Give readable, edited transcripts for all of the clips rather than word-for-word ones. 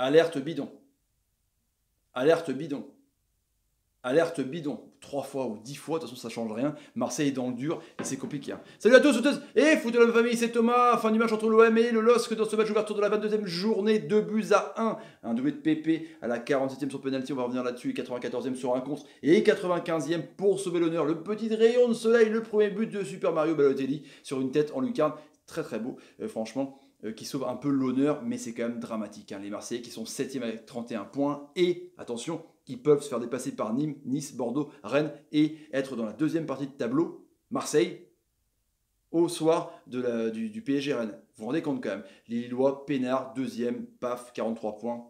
Alerte bidon. Alerte bidon. Alerte bidon. 3 fois ou 10 fois, de toute façon ça change rien. Marseille est dans le dur et c'est compliqué. Salut à tous, et foot de la famille, c'est Thomas. Fin du match entre l'OM et le LOSC dans ce match ouverture de la 22e journée. 2-1. Un doublé de Pépé à la 47e sur penalty, on va revenir là-dessus. Et 94e sur un contre. Et 95e pour sauver l'honneur. Le petit rayon de soleil, le premier but de Super Mario Balotelli sur une tête en lucarne. Très très beau, franchement. Qui sauve un peu l'honneur, mais c'est quand même dramatique. Les Marseillais qui sont 7e avec 31 points. Et attention, ils peuvent se faire dépasser par Nîmes, Nice, Bordeaux, Rennes et être dans la deuxième partie de tableau. Marseille, au soir du PSG Rennes. Vous vous rendez compte quand même. Les Lillois, peinard, deuxième, paf, 43 points.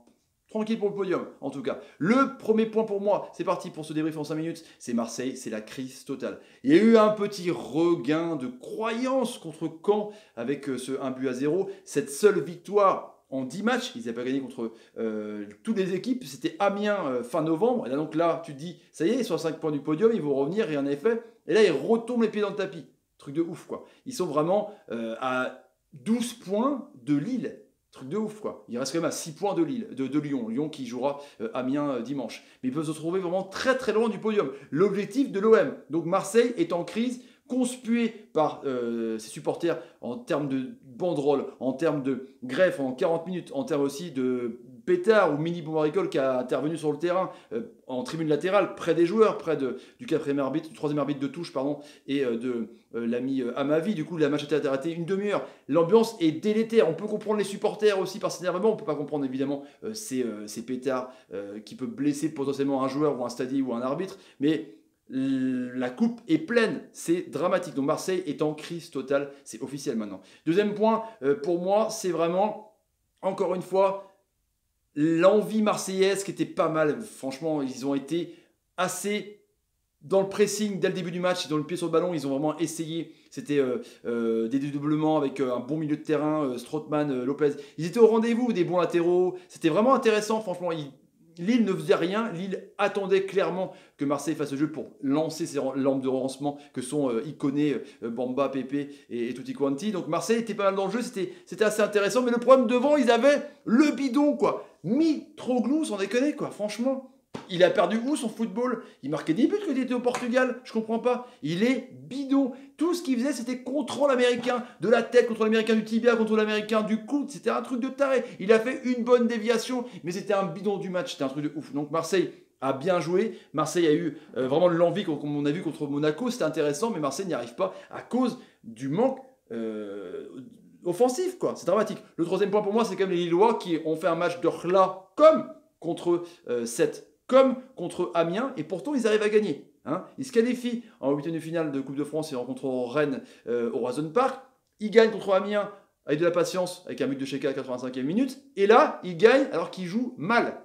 Tranquille pour le podium, en tout cas. Le premier point pour moi, c'est parti pour ce débrief en 5 minutes, c'est Marseille, c'est la crise totale. Il y a eu un petit regain de croyance contre Caen avec ce 1-0. Cette seule victoire en 10 matchs, ils n'avaient pas gagné contre toutes les équipes, c'était Amiens fin novembre. Et là, donc là, tu te dis, ça y est, ils sont à 5 points du podium, ils vont revenir, rien n'est fait. Et là, ils retombent les pieds dans le tapis. Truc de ouf, quoi. Ils sont vraiment à 12 points de Lille. Truc de ouf, quoi. Il reste quand même à 6 points de Lyon. Lyon qui jouera Amiens dimanche. Mais ils peuvent se trouver vraiment très très loin du podium. L'objectif de l'OM. Donc Marseille est en crise, conspué par ses supporters en termes de banderole, en termes de greffe en 40 minutes, en termes aussi de pétard ou mini bomaricole qui a intervenu sur le terrain en tribune latérale, près des joueurs, près du troisième arbitre de touche, et de l'ami Amavi. Du coup, la match a été arrêtée une demi-heure. L'ambiance est délétère. On peut comprendre les supporters aussi par cet énervement. On ne peut pas comprendre évidemment ces pétards qui peuvent blesser potentiellement un joueur ou un stadier ou un arbitre. Mais la coupe est pleine, c'est dramatique. Donc Marseille est en crise totale, c'est officiel maintenant. Deuxième point, pour moi, c'est vraiment, encore une fois, l'envie marseillaise qui était pas mal. Franchement, ils ont été assez dans le pressing dès le début du match, ils ont le pied sur le ballon, ils ont vraiment essayé. C'était des dédoublements avec un bon milieu de terrain, Strootman, Lopez. Ils étaient au rendez-vous, des bons latéraux. C'était vraiment intéressant, franchement. Lille ne faisait rien. Lille attendait clairement que Marseille fasse le jeu pour lancer ses lampes de lancement que sont Iconé, Bamba, Pepe et Tutti Quanti. Donc Marseille était pas mal dans le jeu, c'était assez intéressant. Mais le problème devant, ils avaient le bidon, quoi. Mitroglou, sans déconner, quoi. Franchement, il a perdu où son football? Il marquait des buts quand il était au Portugal, je comprends pas. Il est bidon. Tout ce qu'il faisait, c'était contrôle américain. De la tête contre l'américain du tibia, contre l'américain du coude. C'était un truc de taré. Il a fait une bonne déviation, mais c'était un bidon du match. C'était un truc de ouf. Donc Marseille a bien joué. Marseille a eu vraiment l'envie, comme on a vu contre Monaco. C'était intéressant, mais Marseille n'y arrive pas à cause du manque offensif, quoi. C'est dramatique. Le troisième point pour moi, c'est quand même les Lillois qui ont fait un match de khla comme contre 7. Comme contre Amiens, et pourtant ils arrivent à gagner. Ils se qualifient en 8e de finale de Coupe de France et rencontrent Rennes au Roison Park. Ils gagnent contre Amiens avec de la patience, avec un but de Cheka à la 85e minute. Et là, ils gagnent alors qu'ils jouent mal.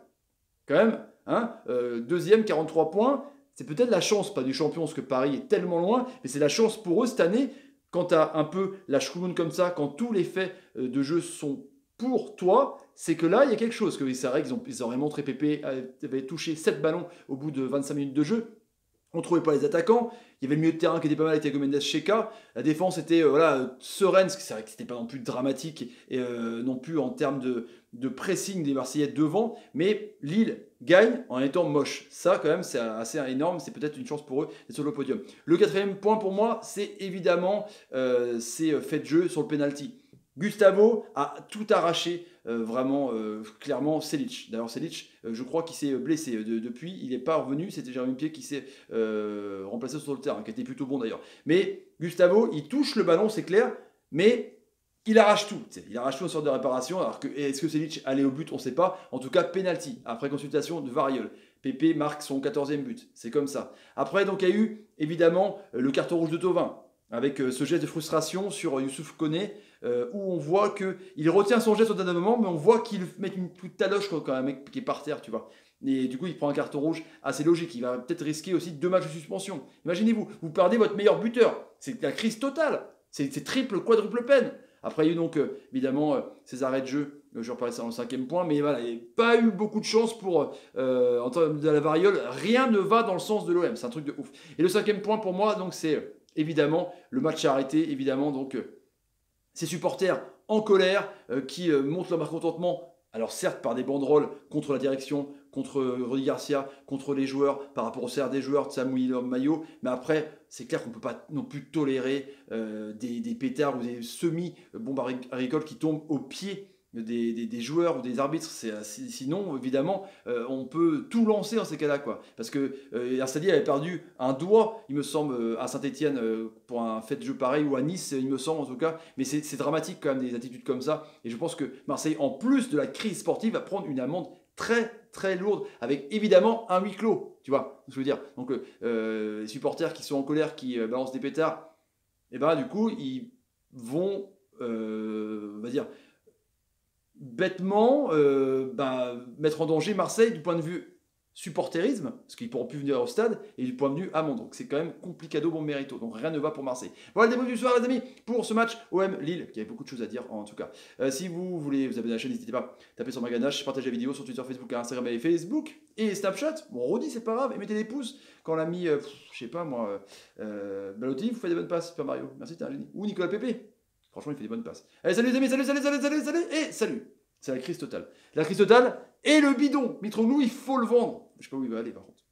Quand même, deuxième, 43 points. C'est peut-être la chance, pas du champion, parce que Paris est tellement loin, mais c'est la chance pour eux cette année, quand tu as un peu la schkoumoun comme ça, quand tous les faits de jeu sont pour toi, c'est que là, il y a quelque chose. C'est vrai qu'ils auraient montré Pépé avait touché 7 ballons au bout de 25 minutes de jeu. On ne trouvait pas les attaquants. Il y avait le milieu de terrain qui était pas mal avec Thiago Mendes, Cheka. La défense était sereine, c'est vrai que c'était pas non plus dramatique, et non plus en termes de pressing des Marseillais devant. Mais Lille gagne en étant moche. Ça, quand même, c'est assez énorme. C'est peut-être une chance pour eux d'être sur le podium. Le quatrième point pour moi, c'est évidemment ces faits de jeu sur le penalty. Gustavo a tout arraché, vraiment, clairement, Selic. D'ailleurs, Selic, je crois qu'il s'est blessé depuis, il n'est pas revenu, c'était Jérémy Pied qui s'est remplacé sur le terrain, qui était plutôt bon d'ailleurs. Mais Gustavo, il touche le ballon, c'est clair, mais il arrache tout. Il arrache tout en sorte de réparation, alors que est-ce que Selic allait au but, on ne sait pas. En tout cas, penalty, après consultation de Variol. Pépé marque son 14e but, c'est comme ça. Après, donc, il y a eu, évidemment, le carton rouge de Thauvin, avec ce geste de frustration sur Youssouf Koné, où on voit qu'il retient son geste au dernier moment, mais on voit qu'il met une toute taloche quand un mec qui est par terre, tu vois. Et du coup, il prend un carton rouge assez logique. Il va peut-être risquer aussi 2 matchs de suspension. Imaginez-vous, vous perdez votre meilleur buteur. C'est la crise totale. C'est triple, quadruple peine. Après, il y a eu donc, évidemment, ces arrêts de jeu. Je reparlerai ça dans le 5e point. Mais voilà, il n'y a pas eu beaucoup de chance pour, en termes de la variole. Rien ne va dans le sens de l'OM. C'est un truc de ouf. Et le 5e point pour moi, donc, c'est évidemment le match arrêté. Évidemment, donc, ces supporters en colère qui montrent leur mécontentement Alors certes par des banderoles contre la direction, contre Rudy Garcia, contre les joueurs, par rapport au salaire des joueurs, de Samuel Maillot, mais après c'est clair qu'on ne peut pas non plus tolérer des pétards ou des semi-bombes agricoles qui tombent au pied des joueurs ou des arbitres. Sinon, évidemment, on peut tout lancer dans ces cas-là, quoi. Parce que Arsali avait perdu un doigt, il me semble, à Saint-Etienne pour un fait de jeu pareil, ou à Nice, il me semble en tout cas. Mais c'est dramatique quand même, des attitudes comme ça. Et je pense que Marseille, en plus de la crise sportive, va prendre une amende très très lourde, avec évidemment un huis clos, tu vois ce que je veux dire. Donc les supporters qui sont en colère, qui balancent des pétards, et ben du coup, ils vont, on va dire, bêtement mettre en danger Marseille du point de vue supporterisme, parce qu'ils ne pourront plus venir au stade, et du point de vue amende. Donc c'est quand même complicado bon mérito. Donc rien ne va pour Marseille. Voilà le débrief du soir, les amis, pour ce match OM Lille, qui avait beaucoup de choses à dire en tout cas. Si vous voulez vous abonner à la chaîne, n'hésitez pas à taper sur Maganache, partagez la vidéo sur Twitter, Facebook, Instagram et Facebook, et Snapchat. Bon, on redit, c'est pas grave, et mettez des pouces quand on l'a mis, je sais pas moi, Balotelli, vous faites des bonnes passes, Super Mario. Merci, t'es un génie. Ou Nicolas Pépé. Franchement, il fait des bonnes passes. Allez, salut les amis, salut, et salut. C'est la crise totale. La crise totale et le bidon. Mitroglou, il faut le vendre. Je sais pas où il va aller par contre.